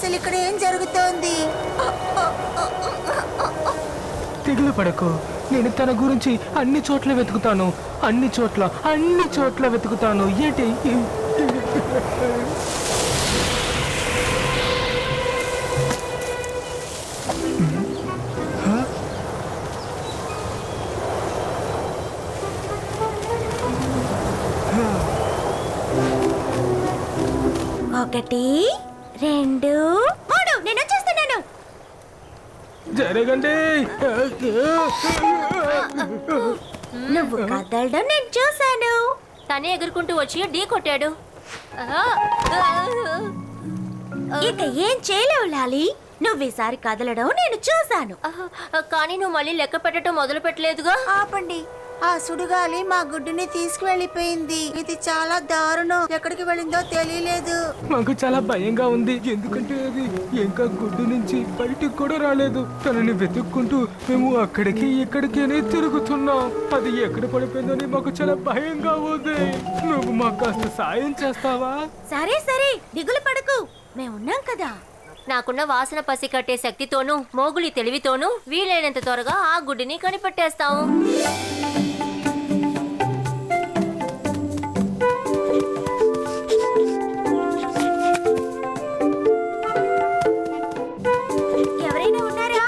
అసలు ఇక్కడ ఏం జరుగుతోంది? తెగులు పడకు. నేను తన గురించి అన్ని చోట్ల వెతుకుతాను, అన్ని చోట్ల వెతుకుతాను. ఏంటి? ఒకటి, రెండు, మూడు. నేను వచ్చేస్తున్నాను. జరగండి. నువ్వు కదలడం నేను చూశాను. తనే ఎగురుకుంటూ వచ్చి ఢీ కొట్టాడు. ఇక ఏం చేయలేవు లాలి. నువ్వు ఈసారి కదలడం నేను చూశాను. కానీ నువ్వు మళ్ళీ లెక్క పెట్టడం మొదలు పెట్టలేదుగా. ఆపండి. ఆ సుడిగాలి మా గుడ్డుని తీసుకువెళ్ళిపోయింది. ఇది చాలా దారుణం. ఎక్కడికి వెళ్ళిందో తెలియలేదు. మాకు చాలా భయంగా ఉంది, ఎందుకంటే అది ఇంకా గుడ్డు నుంచి బయటికి కూడా రాలేదు. తనని వెతుక్కుంటూ మేము అక్కడికి ఇక్కడికి తిరుగుతున్నాం. అది ఎక్కడ పడిపోయిందని మాకు చాలా భయంగా ఉంది. నువ్వు మాకు కాస్త సాయం చేస్తావా? సరే సరే, దిగులు పడకు, మేమున్నాం కదా. నాకున్న వాసన పసి కట్టే శక్తితోనూ మోగులి తెలివితోనూ వీలైనంత త్వరగా ఆ గుడ్డిని కనిపెట్టేస్తాము. ఎవరైనా ఉన్నారా?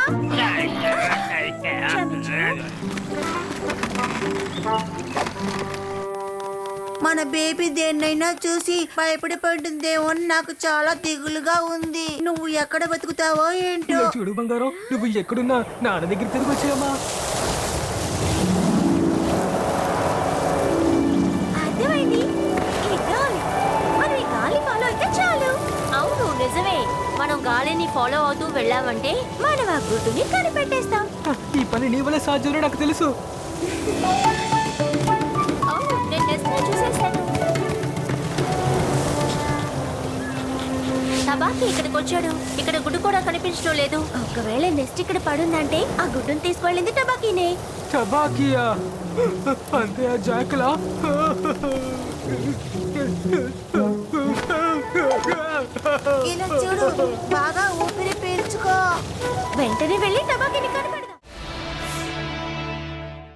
మన బేబీ దేన్నైనా చూసి భయపడిపోతుందేమో అని నాకు చాలా దిగులుగా ఉంది. నువ్వు ఎక్కడ బతుకుతావో ఏంటో. ఇలా చూడు బంగారం, నువ్వు ఎక్కడున్నా నాన్న దగ్గర తిరిగి వచ్చామా? అర్థమైంది. ఈ గాలి, మనం ఈ గాలి ఫాలో అయితే చాలు. అవును, నిజమే. మనం గాలిని ఫాలో అవుతూ వెళ్ళామంటే మనం ఆ గుడ్డుని కనిపెట్టేస్తాం. ఈ పని నీ వల్ల సాధ్యమో నాకు తెలుసు. అవును, నేను నెస్ట్ని చూసేశాను. తబాకి ఇక్కడికి వచ్చాడు. ఇక్కడ గుడ్డు కూడా కనిపించడం లేదు. ఒకవేళ నెక్స్ట్ ఇక్కడ పడుందంటే ఆ గుడ్డుని తీసుకువెళ్ళింది టబాకీనే. టబాకియా అంతే ఆ జాకలా? ఇలా చూడు, బాగా ఊపిరి పీల్చుకో. వెంటనే వెళ్ళి